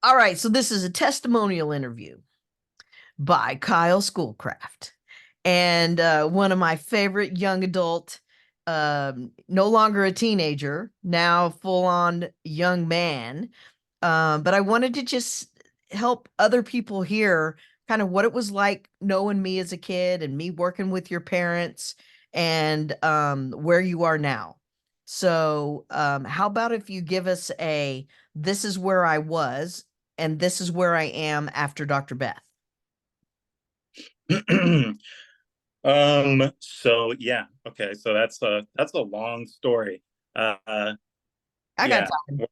All right, so this is a testimonial interview by Kyle Schoolcraft, and one of my favorite young adult, no longer a teenager, now full on young man. But I wanted to just help other people hear kind of what it was like knowing me as a kid and me working with your parents and where you are now. So, how about if you give us a this is where I was and this is where I am after DrBeth? So yeah, okay, so that's a long story. I got Yeah, time.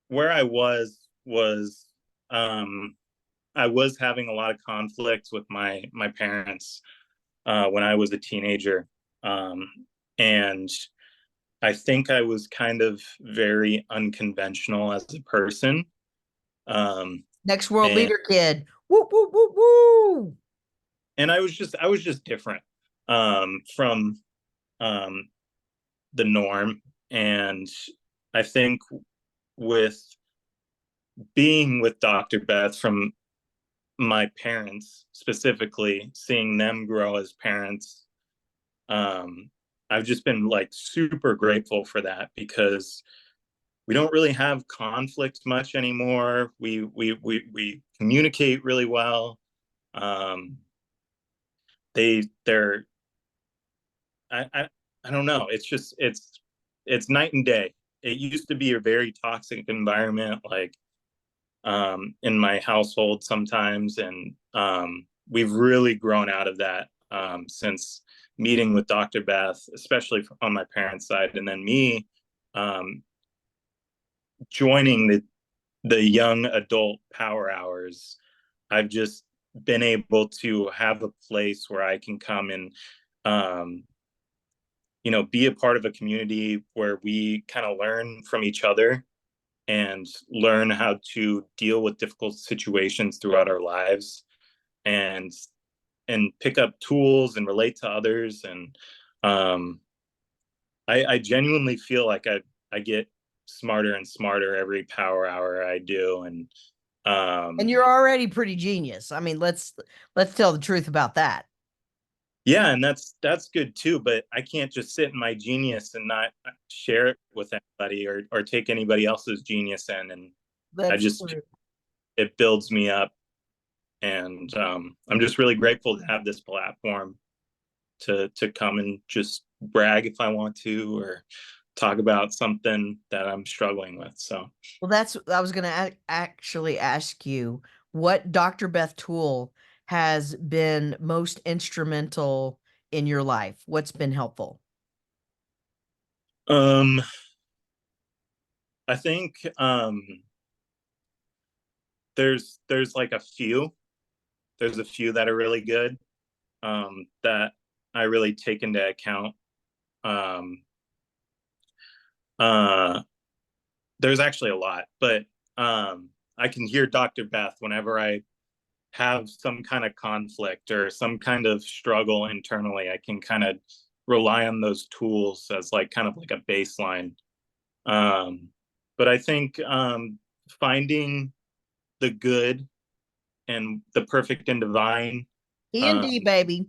where I was um I was having a lot of conflict with my parents when I was a teenager. And I think I was kind of very unconventional as a person. Um, Next world and leader kid. Woo, woo, woo, woo. and I was just different from um the norm. And I think with being with Dr. Beth, from my parents specifically, seeing them grow as parents, um, I've just been like super grateful for that, because we don't really have conflict much anymore. We communicate really well. Um, they're I don't know. It's night and day. It used to be a very toxic environment, like in my household sometimes, and we've really grown out of that since meeting with Dr. Beth, especially on my parents' side, and then me um, joining the young adult power hours. I've just been able to have a place where I can come and um, be a part of a community where we kind of learn from each other and learn how to deal with difficult situations throughout our lives, and pick up tools and relate to others. And um, I genuinely feel like I get smarter and smarter every power hour I do. And And um, you're already pretty genius. I mean, let's tell the truth about that. yeah, and that's good too. But I can't just sit in my genius and not share it with anybody, or take anybody else's genius in. And I That's just true. it builds me up. And I'm just really grateful to have this platform to come and just brag if I want to, or talk about something that I'm struggling with. So, Well, that's I was going to actually ask you what DrBeth tool has been most instrumental in your life. What's been helpful? um, I think there's like there's a few that are really good, that I really take into account. Um, uh, there's actually a lot, but I can hear Dr. Beth whenever I have some kind of conflict or some kind of struggle internally. I can kind of rely on those tools as like kind of like a baseline. Um, but I think finding the good and the perfect and divine, E and D, um, baby.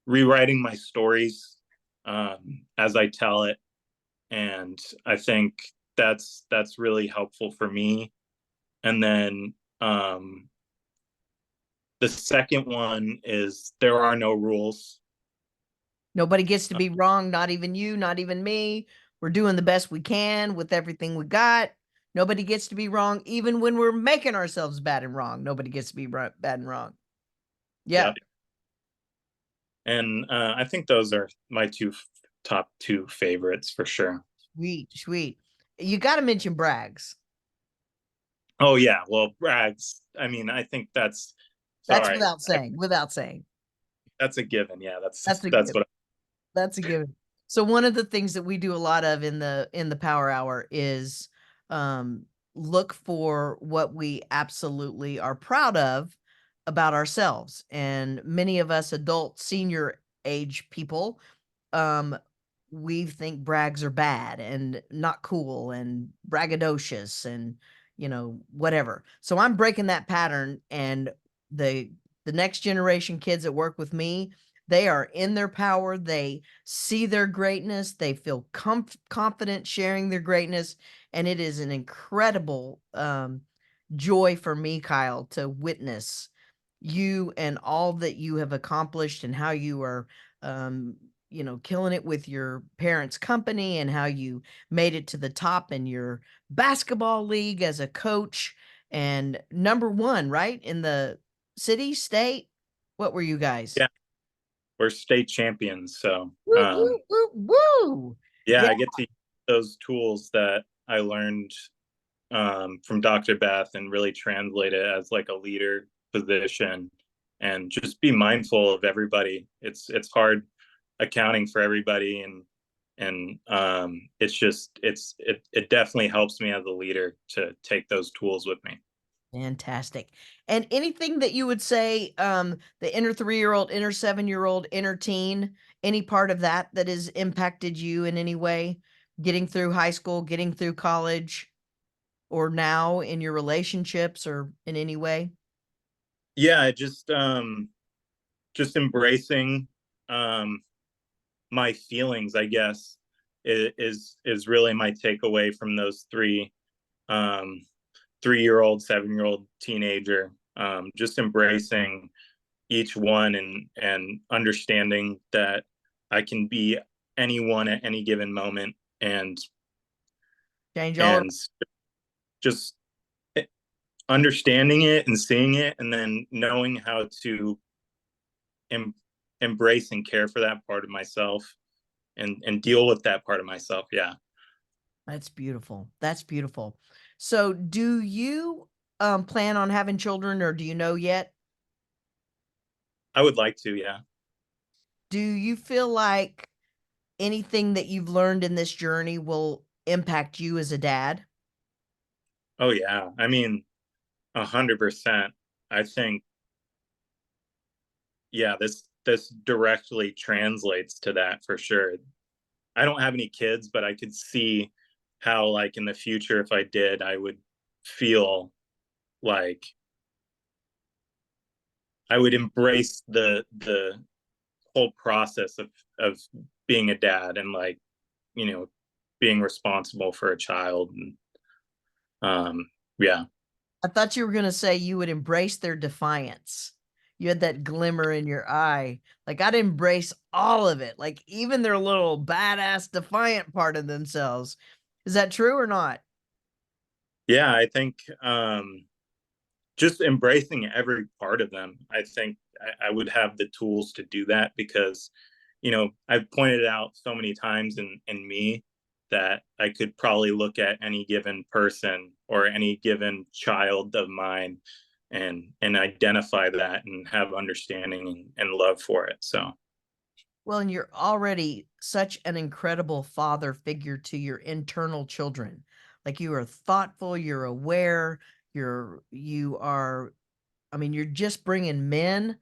rewriting my stories as I tell it. And I think that's really helpful for me. And then the second one is there are no rules. Nobody gets to be wrong, not even you, not even me. We're doing the best we can with everything we got. Nobody gets to be wrong, even when we're making ourselves bad and wrong. Nobody gets to be bad and wrong. Yeah. Yep. And I think those are my top two favorites for sure. Sweet, sweet. You got to mention Brags. Oh yeah, well, Brags. I mean, I think that's That's sorry. without saying, without saying. That's a given. Yeah, that's That's a that's given. what. That's a given. So one of the things that we do a lot of in the power hour is um look for what we absolutely are proud of about ourselves. And many of us adult senior age people, um we think brags are bad and not cool and braggadocious and whatever. So I'm breaking that pattern, and the next generation kids that work with me, they are in their power. They see their greatness. They feel confident sharing their greatness. And it is an incredible joy for me, Kyle, to witness you and all that you have accomplished, and how you are, killing it with your parents' company, and how you made it to the top in your basketball league as a coach, and number one, right? In the city, state. What were you guys? Yeah, we're state champions. So Woo, woo, woo, woo. yeah, Yeah. I get to use those tools that I learned from DrBeth and really translate it as like a leader position, and just be mindful of everybody. It's hard accounting for everybody, and it definitely helps me as a leader to take those tools with me. Fantastic. And anything that you would say, the inner 3-year-old, inner 7-year-old, inner teen, any part of that that has impacted you in any way, getting through high school, getting through college, or now in your relationships, or in any way? Yeah, just embracing um my feelings, I guess, is really my takeaway from those three, um 3-year old, 7-year old, teenager. Just embracing each one, and understanding that I can be anyone at any given moment, and Change all. and just understanding it and seeing it, and then knowing how to em- embrace and care for that part of myself, and deal with that part of myself. Yeah, That's beautiful. That's beautiful. So do you plan on having children, or do you know yet? I would like to. Yeah. Do you feel like anything that you've learned in this journey will impact you as a dad? Oh yeah. I mean, 100%. I think, yeah, this directly translates to that for sure. I don't have any kids, but I could see how, like, in the future, if I did, I would feel like I would embrace the whole process of being a dad, and, like, you know being responsible for a child. And yeah. I thought you were going to say you would embrace their defiance. You had that glimmer in your eye. Like, I'd embrace all of it, like even their little badass defiant part of themselves. Is that true or not? Yeah, I think just embracing every part of them. I think I would have the tools to do that, because I've pointed out so many times in me that I could probably look at any given person or any given child of mine, and identify that, and have understanding and love for it. So Well, and you're already such an incredible father figure to your internal children. Like, you are thoughtful, you're aware, you are, I mean, you're just bringing men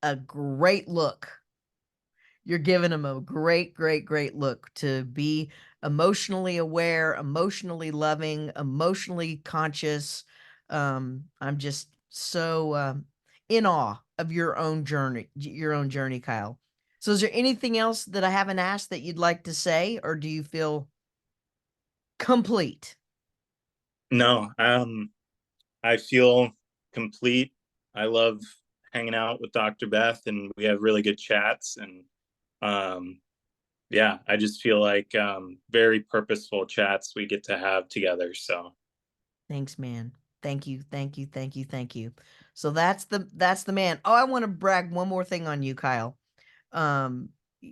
a great look. You're giving them a great, great, great look to be emotionally aware, emotionally loving, emotionally conscious. I'm just so in awe of your own journey, Kyle. So, is there anything else that I haven't asked that you'd like to say, or do you feel complete? no, I feel complete. I love hanging out with DrBeth, and we have really good chats. And um, yeah, I just feel like very purposeful chats we get to have together. So Thanks, man. Thank you, thank you, thank you, thank you. So that's the man. Oh, I want to brag one more thing on you, Kyle. Um,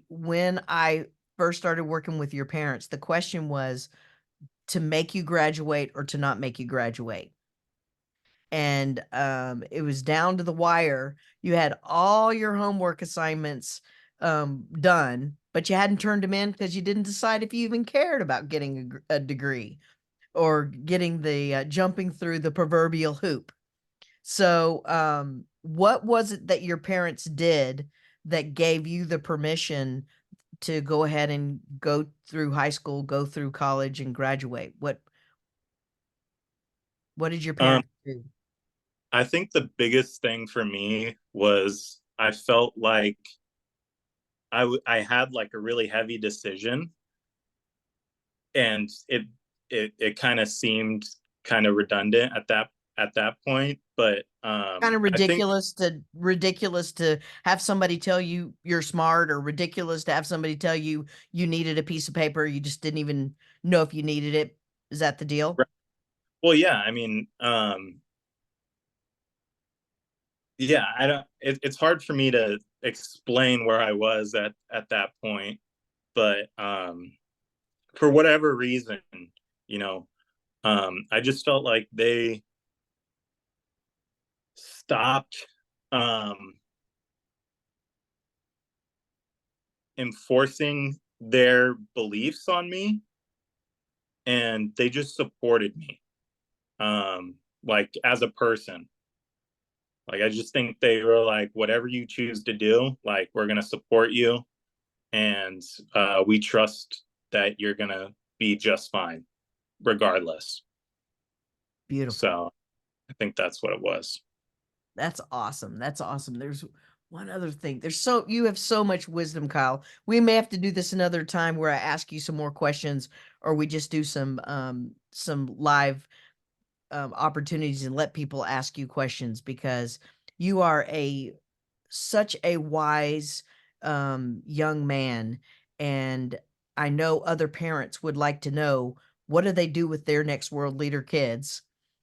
when I first started working with your parents, the question was to make you graduate or to not make you graduate. And it was down to the wire. You had all your homework assignments done, but you hadn't turned them in because you didn't decide if you even cared about getting a degree, or getting the jumping through the proverbial hoop. So, what was it that your parents did that gave you the permission to go ahead and go through high school, go through college, and graduate? What? What did your Um, parents do? I think the biggest thing for me was I felt like I had like a really heavy decision, and it kind of seemed kind of redundant at that point. But Kind of I think ridiculous to have somebody tell you you're smart, or ridiculous to have somebody tell you you needed a piece of paper, you just didn't even know if you needed it. Is that the deal? well, yeah, I mean, yeah, I don't. It's hard for me to explain where I was at that point, but for whatever reason, you know, I just felt like they stopped um, enforcing their beliefs on me, and they just supported me, like as a person. Like I just think they were like, whatever you choose to do, like we're gonna support you, and we trust that you're gonna be just fine, regardless. Beautiful. So I think that's what it was. That's awesome. That's awesome. There's one other thing. You have so much wisdom, Kyle. We may have to do this another time where I ask you some more questions, or we just do some live opportunities and let people ask you questions, because you are a such a wise young man, and I know other parents would like to know, what do they do with their next world leader kids,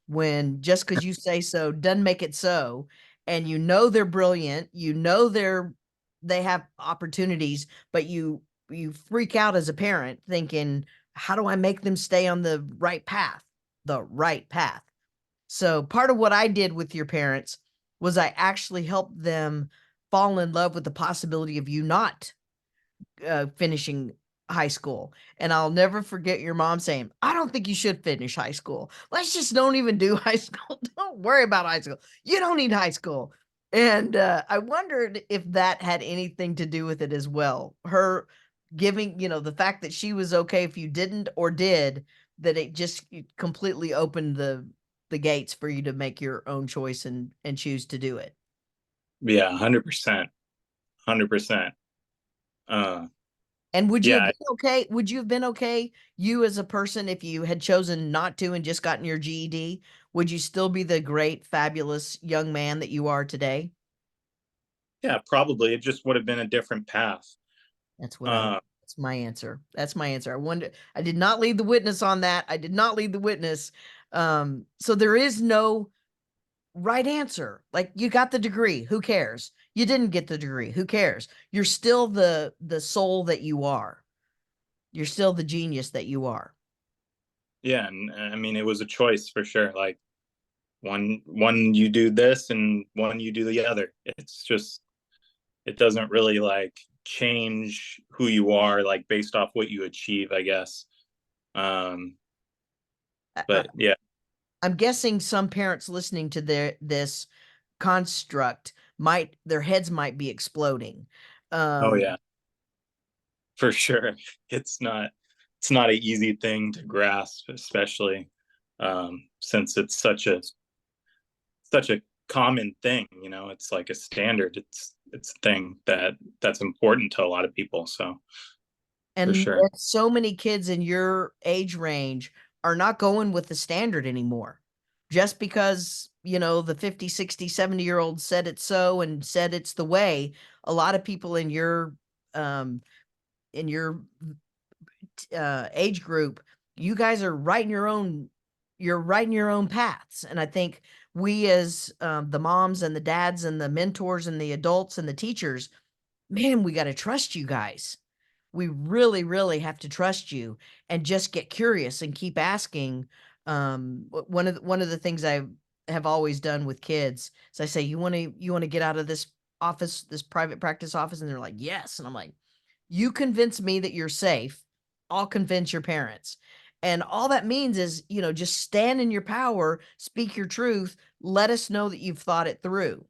when just because you say so doesn't make it so, and you know they're brilliant, you know they have opportunities, but you freak out as a parent thinking, how do I make them stay on the right path? So part of what I did with your parents was I actually helped them fall in love with the possibility of you not finishing high school. And I'll never forget your mom saying, I don't think you should finish high school. Let's just don't even do high school. Don't worry about high school. You don't need high school. And I wondered if that had anything to do with it as well. Her giving, the fact that she was okay if you didn't or did, that it just completely opened the gates for you to make your own choice and choose to do it. Yeah, 100%, 100%. Uh, And would you have yeah, been okay? Would you have been okay, you as a person, if you had chosen not to and just gotten your GED? Would you still be the great, fabulous young man that you are today? yeah, probably. It just would have been a different path. That's what I want. Uh, That's my answer. That's my answer. I did not lead the witness on that. I did not lead the witness. So there is no right answer. Like, you got the degree, who cares? You didn't get the degree, who cares? You're still the soul that you are. You're still the genius that you are. yeah, and I mean, it was a choice for sure. Like one you do this and one you do the other. It's just it doesn't really like change who you are like based off what you achieve, I guess. Um, I, but yeah, I'm guessing some parents listening to this construct, might their heads might be exploding. oh Um, yeah, for sure. It's not it's not an easy thing to grasp, especially since it's such a common thing. You know, it's like a standard. It's a thing that's important to a lot of people. So for and sure. so many kids in your age range are not going with the standard anymore. Just because, the 50, 60, 70-year olds said it so and said it's the way, a lot of people um in your age group, you guys are writing you're writing your own paths. And I think we, as the moms and the dads and the mentors and the adults and the teachers, man, we got to trust you guys. We really, really have to trust you and just get curious and keep asking. One of the things I have always done with kids is I say, you want to get out of this office, this private practice office? And they're like, yes. And I'm like, you convince me that you're safe, I'll convince your parents. And all that means is, just stand in your power, speak your truth, let us know that you've thought it through.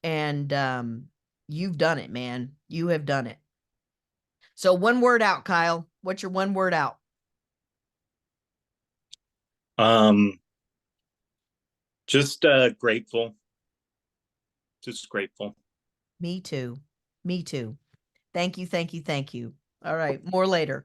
And you've done it, man. You have done it. So one word out, Kyle. What's your one word out? Um, Just grateful. Just grateful. Me too. Me too. Thank you. Thank you. Thank you. All right. More later.